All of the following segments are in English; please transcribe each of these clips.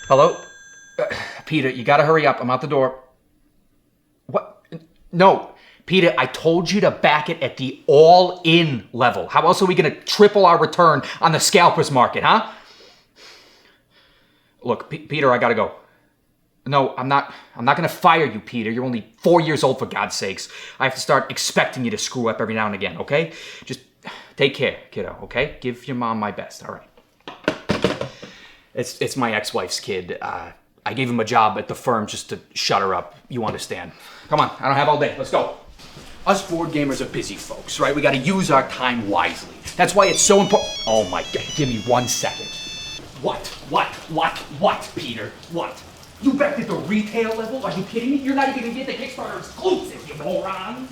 Hello? Peter, you gotta hurry up. I'm out the door. What? No. Peter, I told you to back it at the all-in level. How else are we gonna triple our return on the scalpers market, huh? Look, Peter, I gotta go. No, I'm not gonna fire you, Peter. You're only 4 years old, for God's sakes. I have to start expecting you to screw up every now and again, okay? Just take care, kiddo, okay? Give your mom my best, all right? It's my ex-wife's kid. I gave him a job at the firm just to shut her up. You understand. Come on, I don't have all day. Let's go. Us board gamers are busy folks, right? We gotta use our time wisely. That's why it's so important. Oh my God, give me 1 second. What, Peter? What? You backed at the retail level? Are you kidding me? You're not even gonna get the Kickstarter exclusive, you moron!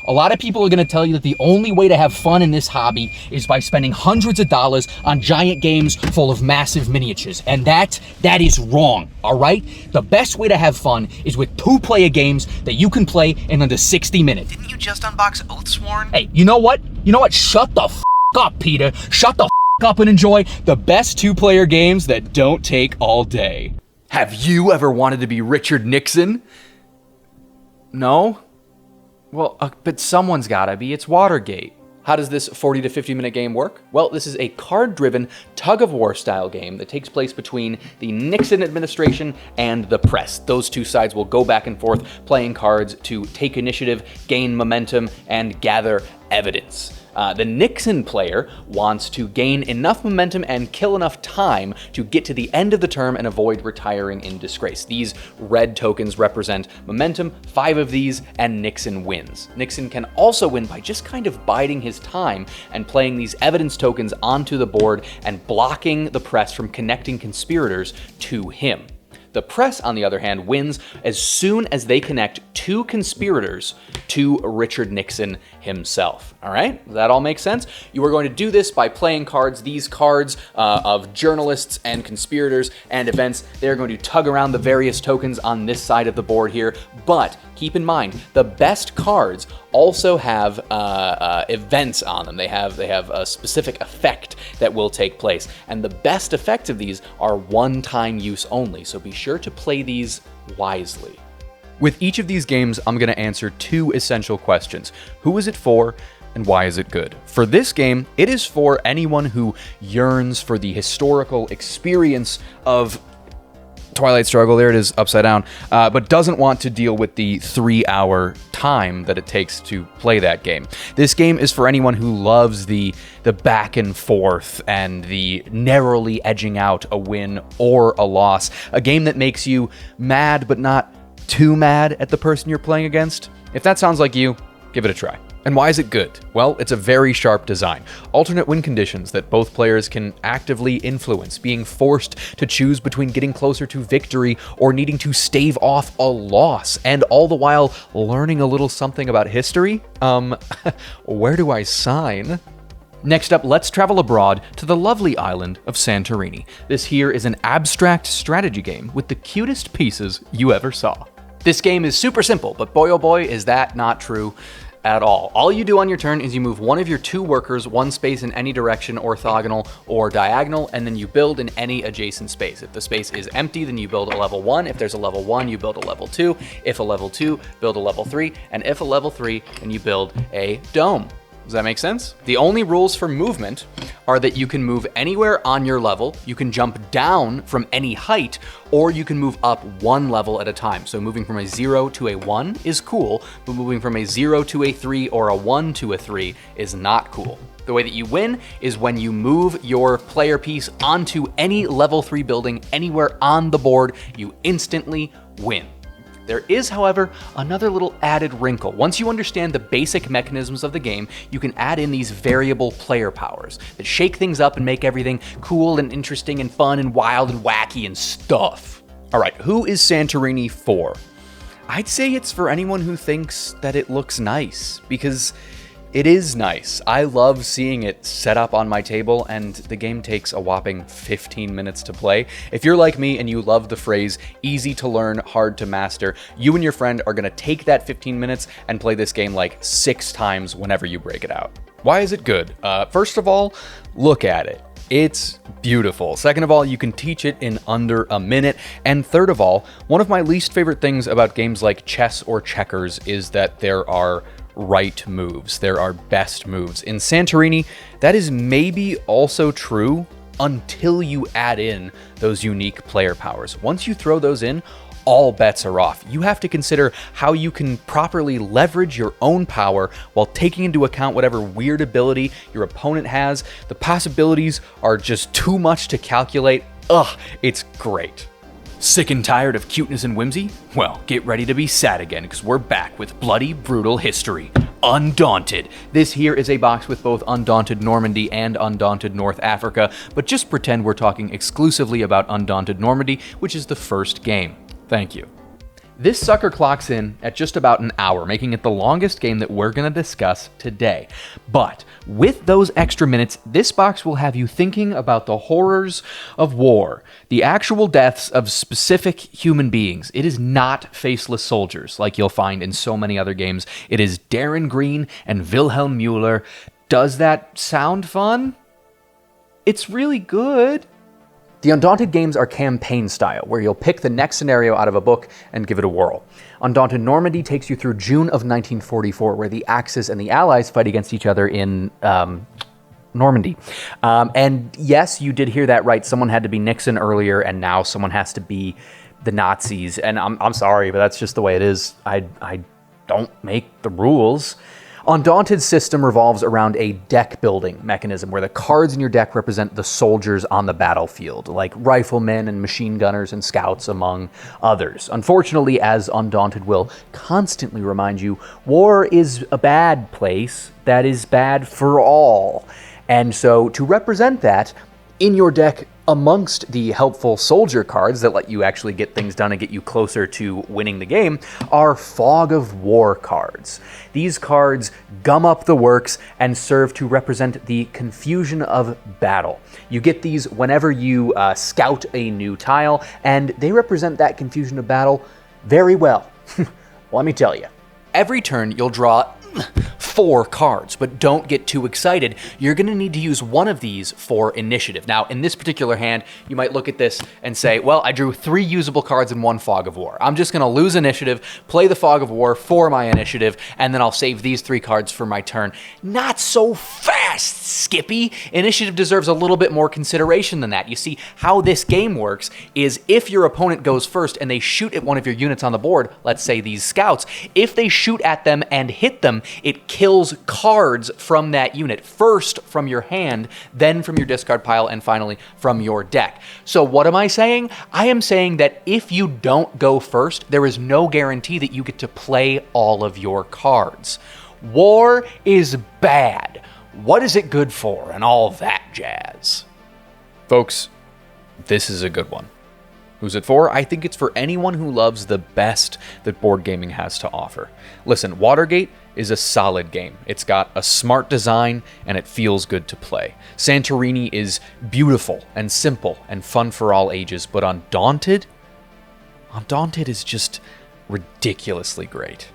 A lot of people are going to tell you that the only way to have fun in this hobby is by spending hundreds of dollars on giant games full of massive miniatures. And that is wrong, all right? The best way to have fun is with two-player games that you can play in under 60 minutes. Didn't you just unbox Oathsworn? Hey, you know what? Shut the f*** up, Peter. Shut the f*** up and enjoy the best two-player games that don't take all day. Have you ever wanted to be Richard Nixon? No? Well, but someone's gotta be. It's Watergate. How does this 40 to 50 minute game work? Well, this is a card-driven tug-of-war style game that takes place between the Nixon administration and the press. Those two sides will go back and forth playing cards to take initiative, gain momentum, and gather evidence. The Nixon player wants to gain enough momentum and kill enough time to get to the end of the term and avoid retiring in disgrace. These red tokens represent momentum, 5 of these, and Nixon wins. Nixon can also win by just kind of biding his time and playing these evidence tokens onto the board and blocking the press from connecting conspirators to him. The press, on the other hand, wins as soon as they connect 2 conspirators to Richard Nixon himself. All right? Does that all make sense? You are going to do this by playing cards. These cards of journalists and conspirators and events, they're going to tug around the various tokens on this side of the board here. But keep in mind, the best cards also have events on them. They have a specific effect that will take place. And the best effects of these are one-time use only. So be sure to play these wisely. With each of these games, I'm going to answer 2 essential questions. Who is it for, and why is it good? For this game, it is for anyone who yearns for the historical experience of Twilight Struggle, there it is, upside down, but doesn't want to deal with the 3-hour time that it takes to play that game. This game is for anyone who loves the back and forth and the narrowly edging out a win or a loss. A game that makes you mad but not too mad at the person you're playing against. If that sounds like you, give it a try. And why is it good? Well, it's a very sharp design. Alternate win conditions that both players can actively influence, being forced to choose between getting closer to victory or needing to stave off a loss, and all the while learning a little something about history. Where do I sign? Next up, let's travel abroad to the lovely island of Santorini. This here is an abstract strategy game with the cutest pieces you ever saw. This game is super simple, but boy oh boy is that not true at all. All you do on your turn is you move one of your 2 workers 1 space in any direction, orthogonal or diagonal, and then you build in any adjacent space. If the space is empty, then you build a level 1. If there's a level 1, you build a level 2. If a level 2, build a level 3. And if a level 3, then you build a dome. Does that make sense? The only rules for movement are that you can move anywhere on your level, you can jump down from any height, or you can move up 1 level at a time. So moving from a 0 to a 1 is cool, but moving from a 0 to a 3 or a 1 to a 3 is not cool. The way that you win is when you move your player piece onto any level 3 building anywhere on the board, you instantly win. There is, however, another little added wrinkle. Once you understand the basic mechanisms of the game, you can add in these variable player powers that shake things up and make everything cool and interesting and fun and wild and wacky and stuff. All right, who is Santorini for? I'd say it's for anyone who thinks that it looks nice, because it is nice. I love seeing it set up on my table, and the game takes a whopping 15 minutes to play. If you're like me and you love the phrase easy to learn, hard to master, you and your friend are gonna take that 15 minutes and play this game like 6 times whenever you break it out. Why is it good? First of all, look at it. It's beautiful. Second of all, you can teach it in under a minute. And third of all, one of my least favorite things about games like chess or checkers is that there are right moves. There are best moves. In Santorini, that is maybe also true until you add in those unique player powers. Once you throw those in, all bets are off. You have to consider how you can properly leverage your own power while taking into account whatever weird ability your opponent has. The possibilities are just too much to calculate. Ugh, it's great. Sick and tired of cuteness and whimsy? Well, get ready to be sad again, because we're back with bloody, brutal history. Undaunted. This here is a box with both Undaunted Normandy and Undaunted North Africa, but just pretend we're talking exclusively about Undaunted Normandy, which is the first game. Thank you. This sucker clocks in at just about an hour, making it the longest game that we're going to discuss today. But with those extra minutes, this box will have you thinking about the horrors of war, the actual deaths of specific human beings. It is not faceless soldiers like you'll find in so many other games. It is Darren Green and Wilhelm Müller. Does that sound fun? It's really good. The Undaunted games are campaign style, where you'll pick the next scenario out of a book and give it a whirl. Undaunted Normandy takes you through June of 1944, where the Axis and the Allies fight against each other in Normandy. And yes, you did hear that right. Someone had to be Nixon earlier, and now someone has to be the Nazis. And I'm sorry, but that's just the way it is. I don't make the rules. Undaunted's system revolves around a deck building mechanism where the cards in your deck represent the soldiers on the battlefield, like riflemen and machine gunners and scouts, among others. Unfortunately, as Undaunted will constantly remind you, war is a bad place that is bad for all. And so to represent that, in your deck, amongst the helpful soldier cards that let you actually get things done and get you closer to winning the game, are Fog of War cards. These cards gum up the works and serve to represent the confusion of battle. You get these whenever you scout a new tile, and they represent that confusion of battle very well. Let me tell you. Every turn, you'll draw 4 cards, but don't get too excited. You're going to need to use one of these for initiative. Now, in this particular hand, you might look at this and say, well, I drew 3 usable cards and 1 Fog of War. I'm just going to lose initiative, play the Fog of War for my initiative, and then I'll save these 3 cards for my turn. Not so fast, Skippy. Initiative deserves a little bit more consideration than that. You see, how this game works is if your opponent goes first and they shoot at one of your units on the board, let's say these scouts, if they shoot at them and hit them, it kills cards from that unit, first from your hand, then from your discard pile, and finally from your deck. So what am I saying? I am saying that if you don't go first, there is no guarantee that you get to play all of your cards. War is bad. What is it good for? And all that jazz. Folks, this is a good one. Who's it for? I think it's for anyone who loves the best that board gaming has to offer. Listen, Watergate is a solid game. It's got a smart design and it feels good to play. Santorini is beautiful and simple and fun for all ages, but Undaunted is just ridiculously great.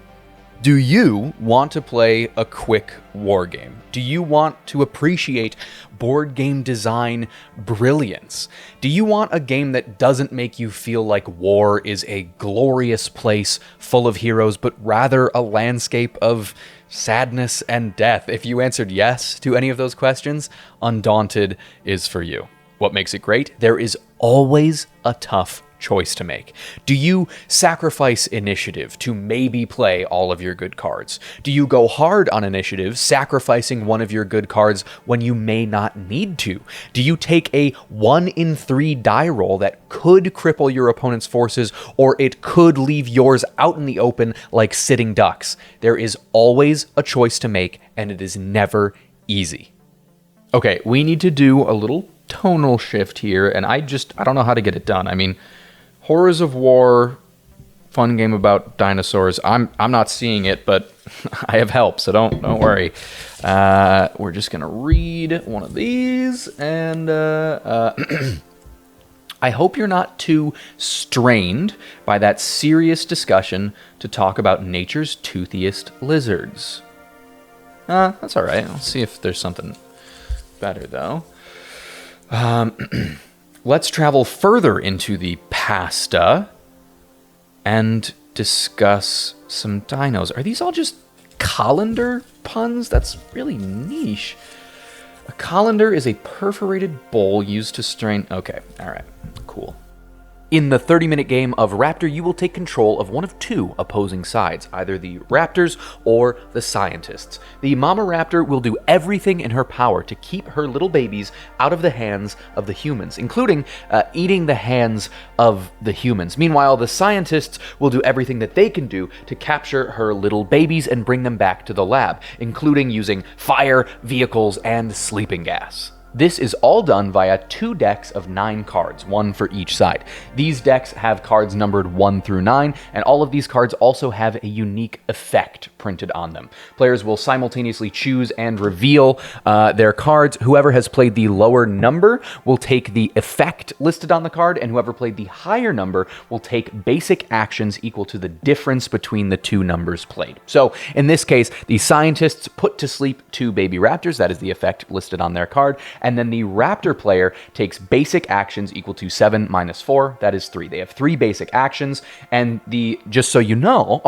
Do you want to play a quick war game? Do you want to appreciate board game design brilliance? Do you want a game that doesn't make you feel like war is a glorious place full of heroes, but rather a landscape of sadness and death? If you answered yes to any of those questions, Undaunted is for you. What makes it great? There is always a tough choice to make. Do you sacrifice initiative to maybe play all of your good cards? Do you go hard on initiative, sacrificing one of your good cards when you may not need to? Do you take a 1 in 3 die roll that could cripple your opponent's forces, or it could leave yours out in the open like sitting ducks? There is always a choice to make, and it is never easy. Okay, we need to do a little tonal shift here, and I don't know how to get it done. I mean, Horrors of War, fun game about dinosaurs. I'm not seeing it, but I have help, so don't worry. We're just gonna read one of these, and I hope you're not too strained by that serious discussion to talk about nature's toothiest lizards. That's all right. I'll see if there's something better though. Let's travel further into the pasta and discuss some dinos. Are these all just colander puns? That's really niche. A colander is a perforated bowl used to strain... Okay, all right, cool. In the 30-minute game of Raptor, you will take control of one of two opposing sides, either the Raptors or the Scientists. The Mama Raptor will do everything in her power to keep her little babies out of the hands of the humans, including eating the hands of the humans. Meanwhile, the Scientists will do everything that they can do to capture her little babies and bring them back to the lab, including using fire, vehicles, and sleeping gas. This is all done via 2 decks of 9 cards, one for each side. These decks have cards numbered 1 through 9, and all of these cards also have a unique effect printed on them. Players will simultaneously choose and reveal their cards. Whoever has played the lower number will take the effect listed on the card, and whoever played the higher number will take basic actions equal to the difference between the 2 numbers played. So, in this case, the Scientists put to sleep 2 baby raptors, that is the effect listed on their card, and then the Raptor player takes basic actions equal to 7 minus 4, that is 3. They have 3 basic actions, and just so you know,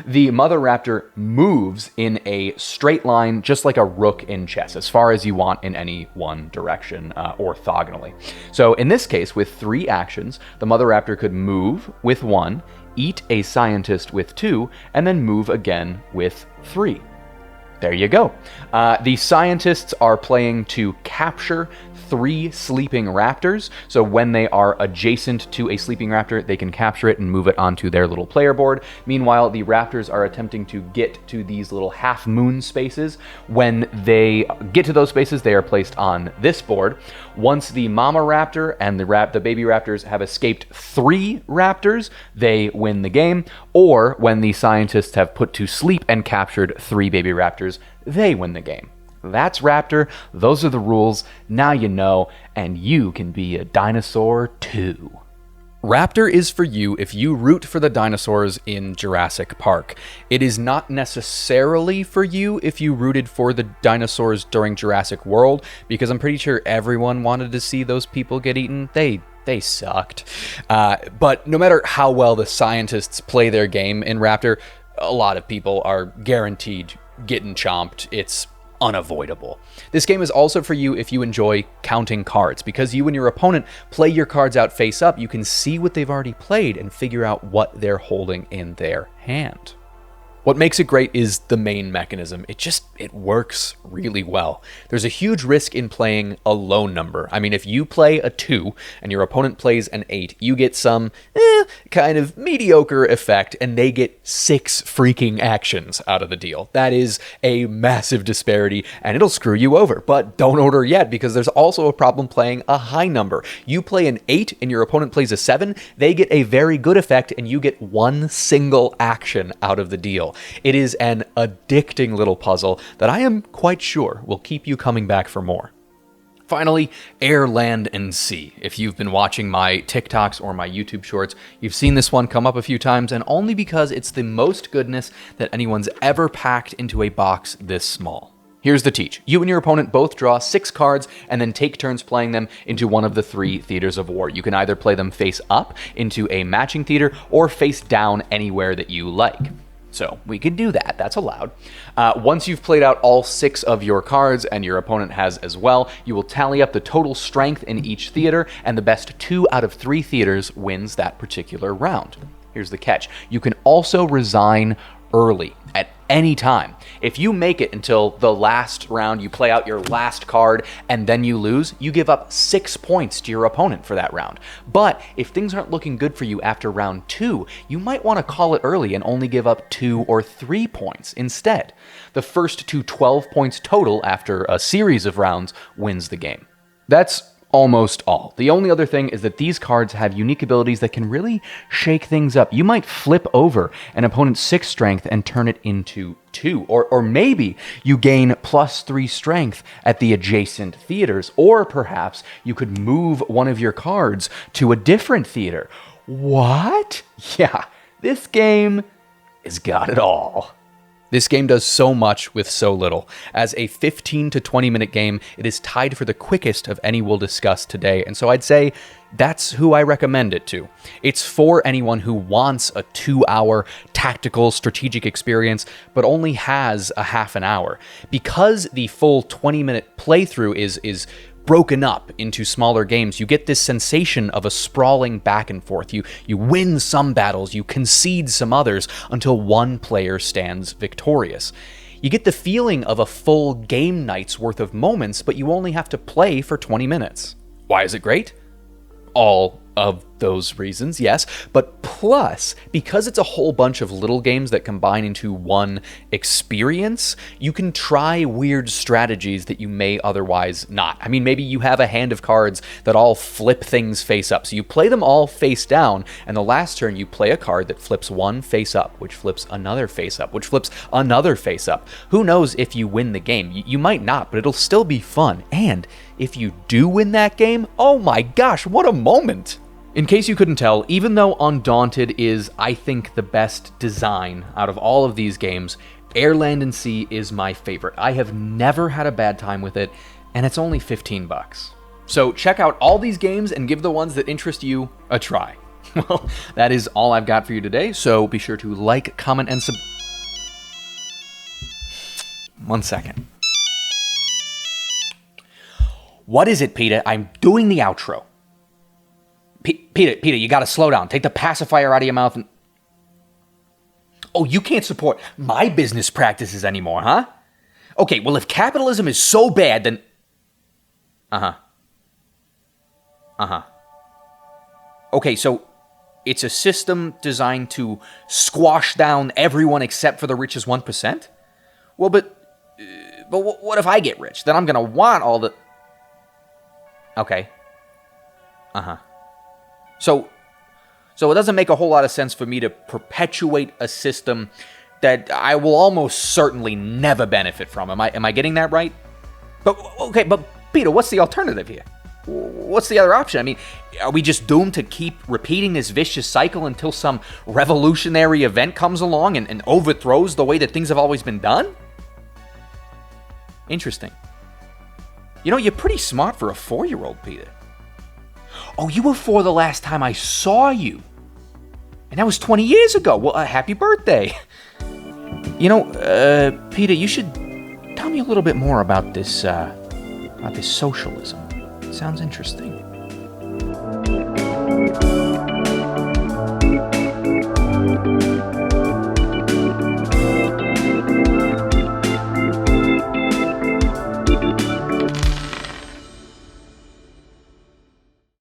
the Mother Raptor moves in a straight line, just like a rook in chess, as far as you want in any one direction, orthogonally. So in this case, with 3 actions, the Mother Raptor could move with 1, eat a Scientist with 2, and then move again with 3. There you go. The Scientists are playing to capture 3 sleeping raptors. So when they are adjacent to a sleeping raptor, they can capture it and move it onto their little player board. Meanwhile, the raptors are attempting to get to these little half moon spaces. When they get to those spaces, they are placed on this board. Once the mama raptor and the baby raptors have escaped 3 raptors, they win the game. Or when the Scientists have put to sleep and captured 3 baby raptors, they win the game. That's Raptor, those are the rules, now you know, and you can be a dinosaur too. Raptor is for you if you root for the dinosaurs in Jurassic Park. It is not necessarily for you if you rooted for the dinosaurs during Jurassic World, because I'm pretty sure everyone wanted to see those people get eaten. They sucked. But no matter how well the Scientists play their game in Raptor, a lot of people are guaranteed getting chomped. It's unavoidable. This game is also for you if you enjoy counting cards. Because you and your opponent play your cards out face up, you can see what they've already played and figure out what they're holding in their hand. What makes it great is the main mechanism. It works really well. There's a huge risk in playing a low number. I mean, if you play a 2 and your opponent plays an 8, you get some kind of mediocre effect, and they get 6 freaking actions out of the deal. That is a massive disparity, and it'll screw you over. But don't order yet, because there's also a problem playing a high number. You play an 8 and your opponent plays a 7, they get a very good effect, and you get 1 single action out of the deal. It is an addicting little puzzle that I am quite sure will keep you coming back for more. Finally, air, land, and sea. If you've been watching my TikToks or my YouTube shorts, you've seen this one come up a few times, and only because it's the most goodness that anyone's ever packed into a box this small. Here's the teach. You and your opponent both draw 6 cards and then take turns playing them into one of the 3 theaters of war. You can either play them face up into a matching theater or face down anywhere that you like. So we could do that, that's allowed. Once you've played out all 6 of your cards, and your opponent has as well, you will tally up the total strength in each theater, and the best 2 out of 3 theaters wins that particular round. Here's the catch. You can also resign early at any time. If you make it until the last round, you play out your last card, and then you lose, you give up 6 points to your opponent for that round. But if things aren't looking good for you after round 2, you might want to call it early and only give up 2 or 3 points instead. The first to 12 points total after a series of rounds wins the game. That's almost all. The only other thing is that these cards have unique abilities that can really shake things up. You might flip over an opponent's 6 strength and turn it into 2. Or maybe you gain +3 strength at the adjacent theaters. Or perhaps you could move one of your cards to a different theater. What? Yeah, this game has got it all. This game does so much with so little. As a 15 to 20 minute game, it is tied for the quickest of any we'll discuss today, and so I'd say that's who I recommend it to. It's for anyone who wants a 2-hour tactical strategic experience, but only has a half an hour. Because the full 20-minute playthrough is broken up into smaller games, you get this sensation of a sprawling back and forth. You win some battles, you concede some others, until one player stands victorious. You get the feeling of a full game night's worth of moments, but you only have to play for 20 minutes. Why is it great? All of those reasons, yes, but plus, because it's a whole bunch of little games that combine into one experience, you can try weird strategies that you may otherwise not. I mean, maybe you have a hand of cards that all flip things face up, so you play them all face down, and the last turn you play a card that flips one face up, which flips another face up, which flips another face up. Who knows if you win the game? You might not, but it'll still be fun, and if you do win that game, oh my gosh, what a moment! In case you couldn't tell, even though Undaunted is, I think, the best design out of all of these games, Air, Land, and Sea is my favorite. I have never had a bad time with it, and it's only $15. So check out all these games and give the ones that interest you a try. Well, that is all I've got for you today, so be sure to like, comment, and sub... 1 second. What is it, Peter? I'm doing the outro. Peter, you gotta slow down. Take the pacifier out of your mouth and... Oh, you can't support my business practices anymore, huh? Okay, well, if capitalism is so bad, then... Okay, so it's a system designed to squash down everyone except for the richest 1%? Well, but what if I get rich? Then I'm gonna want all the... Okay. So it doesn't make a whole lot of sense for me to perpetuate a system that I will almost certainly never benefit from. Am I getting that right? But Peter, what's the alternative here? What's the other option? I mean, are we just doomed to keep repeating this vicious cycle until some revolutionary event comes along and overthrows the way that things have always been done? Interesting. You know, you're pretty smart for a 4-year-old, Peter. Oh, you were 4 the last time I saw you. And that was 20 years ago. Well, happy birthday. You know, Peter, you should tell me a little bit more about this socialism. It sounds interesting.